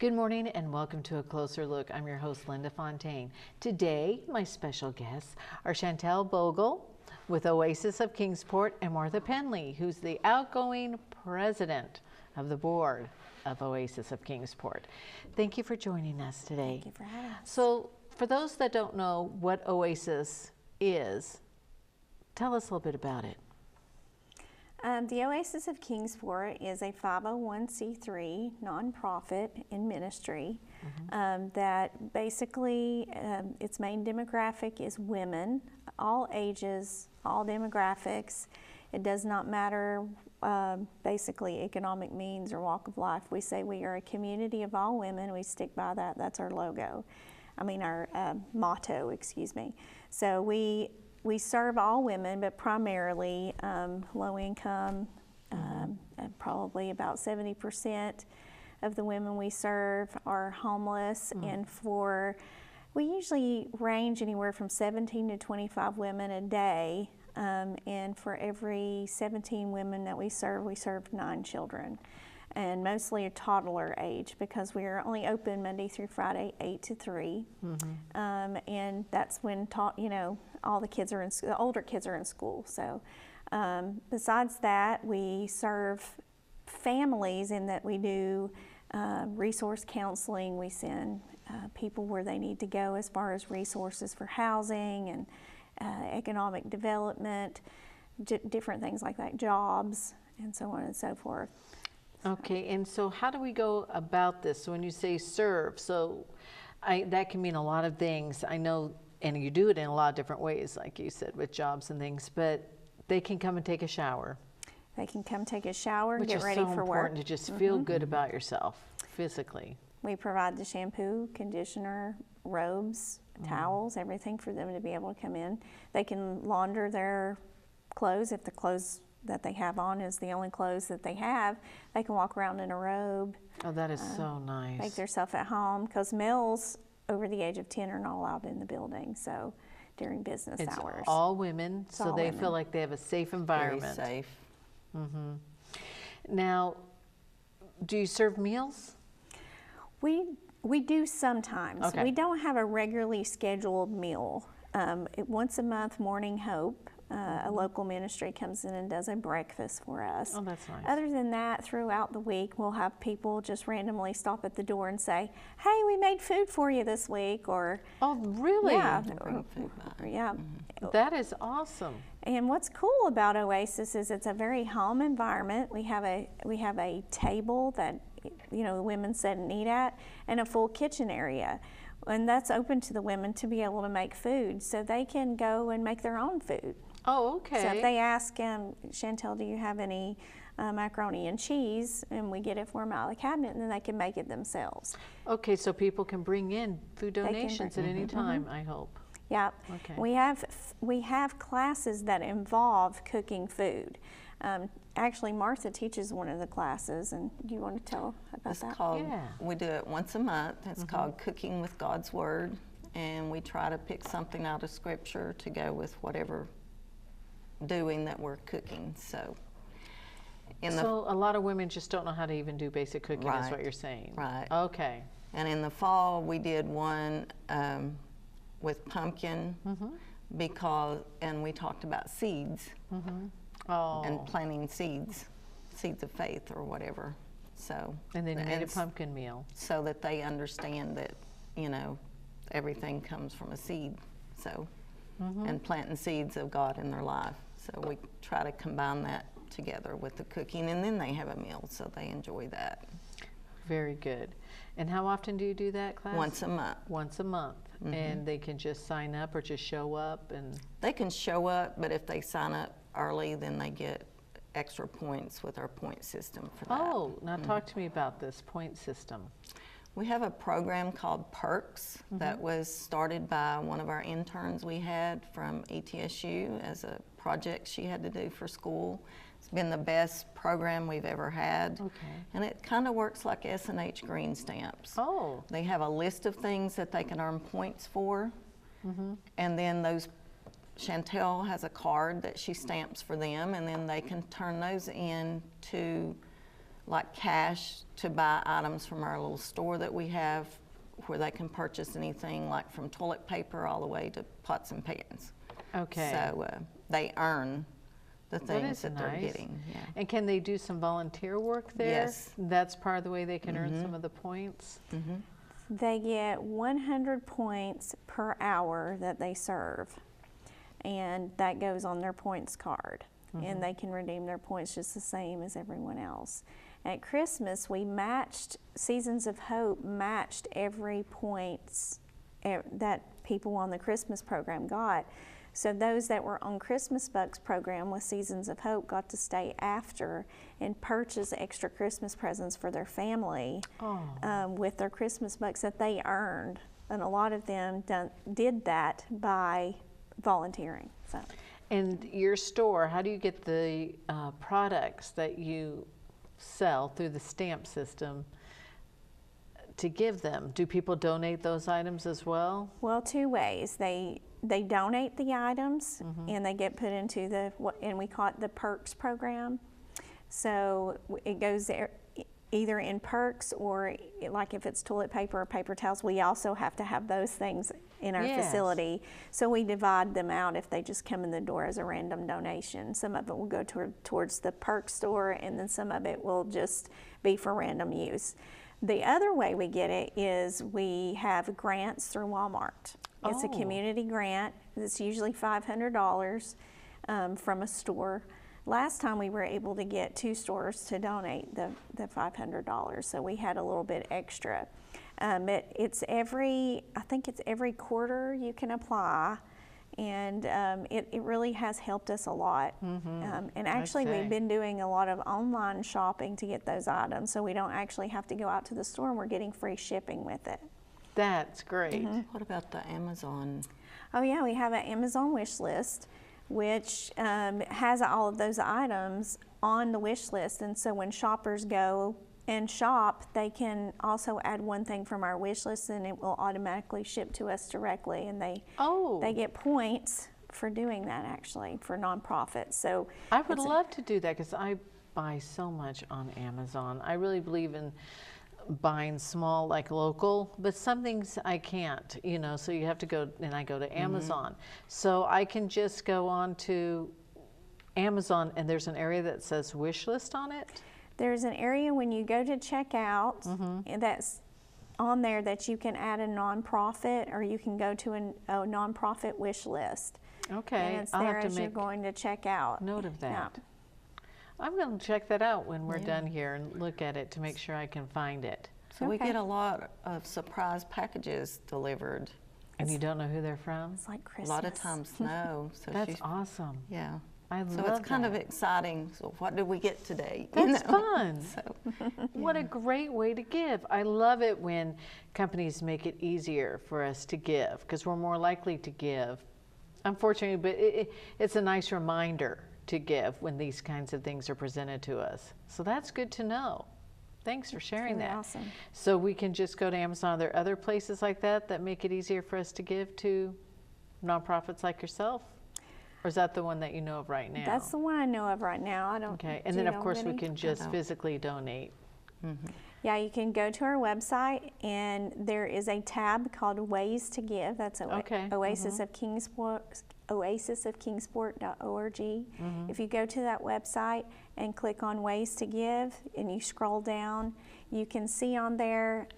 Good morning and welcome to A Closer Look. I'm your host, Linda Fontaine. Today, my special guests are Chantel Bogle with Oasis of Kingsport and Martha Penley, who's the outgoing president of the board of Oasis of Kingsport. Thank you for joining us today. Thank you for having us. So, for those that don't know what Oasis is, tell us a little bit about it. The Oasis of Kingsport is a 501c3 nonprofit in ministry that basically its main demographic is women, all ages, all demographics. It does not matter basically economic means or walk of life. We say we are a community of all women. We stick by that. That's our logo. Our motto, excuse me. So we serve all women, but primarily low income. Probably about 70% of the women we serve are homeless, and we usually range anywhere from 17 to 25 women a day, and for every 17 women that we serve 9 children, and mostly a toddler age because we are only open Monday through Friday, 8 to 3, and that's when all the kids are the older kids are in school. So besides that, we serve families in that we do resource counseling. We send people where they need to go as far as resources for housing and economic development, different things like that, jobs, and so on and so forth. Okay, and so how do we go about this? So when you say serve, so that can mean a lot of things. I know, and you do it in a lot of different ways, like you said, with jobs and things, but they can come and take a shower. They can come take a shower and get ready for work. Which is so important to just feel good about yourself physically. We provide the shampoo, conditioner, robes, towels, everything for them to be able to come in. They can launder their clothes. If the clothes that they have on is the only clothes that they have, they can walk around in a robe. Oh, that is so nice. Make themselves at home, because males over the age of 10 are not allowed in the building, so during business hours. It's all women, so they feel like they have a safe environment. Very safe. Now, do you serve meals? We do sometimes. Okay. We don't have a regularly scheduled meal. Once a month, Morning Hope, a local ministry, comes in and does a breakfast for us. Oh, that's nice. Other than that, throughout the week, we'll have people just randomly stop at the door and say, "Hey, we made food for you this week," or oh, really? Yeah, Bring food by. yeah. That is awesome. And what's cool about Oasis is it's a very home environment. We have a table that the women sit and eat at, and a full kitchen area. And that's open to the women to be able to make food, so they can go and make their own food. Oh, okay. So if they ask, Chantel, do you have any macaroni and cheese? And we get it for them out of the cabinet, and then they can make it themselves. Okay, so people can bring in food donations at any time, I hope. Yeah. Okay. We have classes that involve cooking food. Actually, Martha teaches one of the classes, and do you want to tell about that? It's called, Yeah. we do it once a month. It's called Cooking with God's Word, and we try to pick something out of Scripture to go with whatever doing that we're cooking. So a lot of women just don't know how to even do basic cooking, is Right. what you're saying. Right. Okay. And in the fall, we did one with pumpkin, and we talked about seeds Oh. and planting seeds of faith or whatever. So And then you made a pumpkin meal. so that they understand that everything comes from a seed. So and planting seeds of God in their life. So we try to combine that together with the cooking, and then they have a meal, so they enjoy that. Very good. And how often do you do that class? Once a month. Once a month. And they can just sign up or just show up and... They can show up, but if they sign up early, then they get extra points with our point system for that. Oh, now talk to me about this point system. We have a program called Perks that was started by one of our interns we had from ETSU as a project she had to do for school. It's been the best program we've ever had. Okay. And it kind of works like S&H green stamps. Oh. They have a list of things that they can earn points for, and then Chantel has a card that she stamps for them, and then they can turn those in to like cash to buy items from our little store that we have, where they can purchase anything like from toilet paper all the way to pots and pans. Okay. So they earn the That things is that they're nice. getting. Yeah. And can they do some volunteer work there? Yes. That's part of the way they can earn some of the points? They get 100 points per hour that they serve, and that goes on their points card. And they can redeem their points just the same as everyone else. At Christmas, we matched, Seasons of Hope matched every points that people on the Christmas program got. So those that were on Christmas Bucks program with Seasons of Hope got to stay after and purchase extra Christmas presents for their family with their Christmas Bucks that they earned. And a lot of them did that by volunteering. So. And your store, how do you get the products that you sell through the stamp system to give them? Do people donate those items as well? Well, two ways. They donate the items and they get put into and we call it the Perks program. So it goes there either in Perks or like if it's toilet paper or paper towels, we also have to have those things in our facility. So we divide them out if they just come in the door as a random donation. Some of it will go towards the Perks store, and then some of it will just be for random use. The other way we get it is we have grants through Walmart. It's a community grant. It's usually $500 from a store. Last time we were able to get 2 stores to donate the $500, so we had a little bit extra. I think it's every quarter you can apply, and it really has helped us a lot. And actually we've been doing a lot of online shopping to get those items, so we don't actually have to go out to the store, and we're getting free shipping with it. That's great. What about the Amazon? Oh yeah, we have an Amazon wish list, which has all of those items on the wish list. And so when shoppers go and shop, they can also add one thing from our wish list, and it will automatically ship to us directly. And they get points for doing that, actually, for nonprofits. So I would love to do that because I buy so much on Amazon. I really believe in buying small, like local, but some things I can't, so you have to go, and I go to Amazon. So I can just go on to Amazon, and there's an area that says wish list on it. There's an area when you go to checkout, and that's on there that you can add a nonprofit, or you can go to a nonprofit wish list. Okay, and it's there as you're going to check out. Note of that. Yeah. I'm going to check that out when we're done here and look at it to make sure I can find it. So we get a lot of surprise packages delivered. And you don't know who they're from? It's like Christmas. A lot of times, no. So that's awesome. Yeah. I love So it's kind of exciting. So what did we get today? That's fun. So, What a great way to give. I love it when companies make it easier for us to give, because we're more likely to give. Unfortunately, but it's a nice reminder to give when these kinds of things are presented to us. So that's good to know. Thanks for sharing really that. Awesome. So we can just go to Amazon. Are there other places like that make it easier for us to give to nonprofits like yourself? Or is that the one that you know of right now? That's the one I know of right now. I don't. Okay, and then of course we can just physically donate. Yeah, you can go to our website, and there is a tab called Ways to Give. That's Oasis of Kingsport, oasisofkingsport.org. If you go to that website and click on Ways to Give, and you scroll down, you can see on there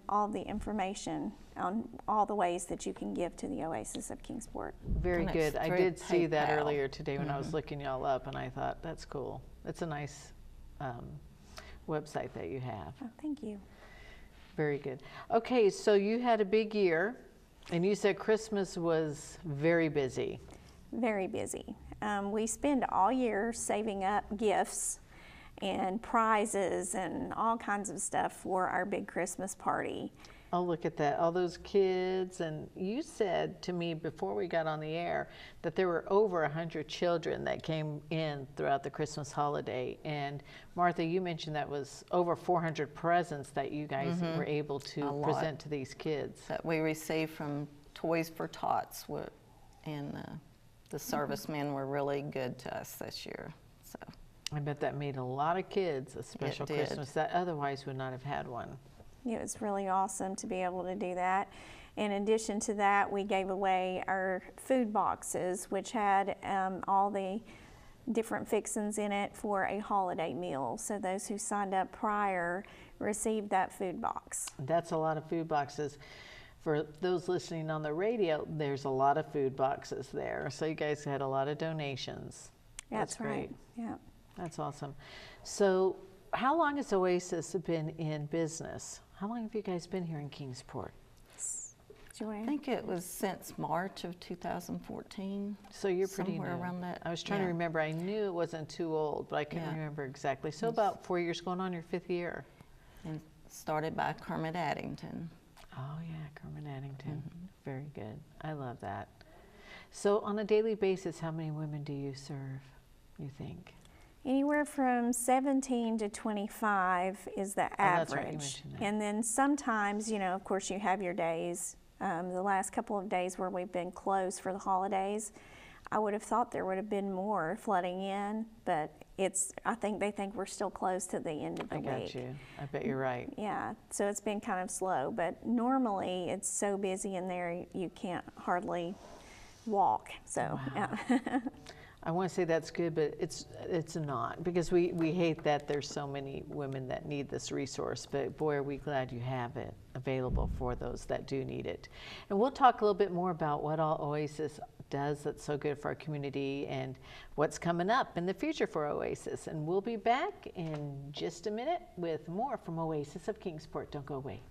all the information on all the ways that you can give to the Oasis of Kingsport. Very And good. it's I through did see that PayPal. earlier today when I was looking y'all up, and I thought, that's cool. It's a nice website that you have. Oh, thank you. Very good. Okay, so you had a big year, and you said Christmas was very busy. Very busy. We spend all year saving up gifts and prizes and all kinds of stuff for our big Christmas party. Oh, look at that, all those kids. And you said to me before we got on the air that there were over 100 children that came in throughout the Christmas holiday. And Martha, you mentioned that was over 400 presents that you guys were able to present to these kids. that we received from Toys for Tots, and the servicemen were really good to us this year. So I bet that made a lot of kids a special did. Christmas that otherwise would not have had one. It was really awesome to be able to do that. In addition to that, we gave away our food boxes, which had all the different fixings in it for a holiday meal. So those who signed up prior received that food box. That's a lot of food boxes. For those listening on the radio, there's a lot of food boxes there. So you guys had a lot of donations. That's great. right. Yeah. That's awesome. So how long has Oasis been in business? How long have you guys been here in Kingsport? I think it was since March of 2014. So you're pretty somewhere new. around that. I was trying to remember. I knew it wasn't too old, but I couldn't remember exactly. So about 4 years going on your 5th year. And started by Kermit Addington. Oh yeah, Kermit Addington. Very good. I love that. So on a daily basis, how many women do you serve, you think? Anywhere from 17 to 25 is the that's right, you average. mentioned that. And then sometimes, you know, of course, you have your days. The last couple of days where we've been closed for the holidays, I would have thought there would have been more flooding in, but I think they think we're still closed to the end of the week. I got you. I bet you're right. Yeah, so it's been kind of slow, but normally it's so busy in there you can't hardly walk. So, Wow. yeah. I want to say that's good, but it's not, because we hate that there's so many women that need this resource, but boy, are we glad you have it available for those that do need it. And we'll talk a little bit more about what all Oasis does that's so good for our community and what's coming up in the future for Oasis. And we'll be back in just a minute with more from Oasis of Kingsport. Don't go away.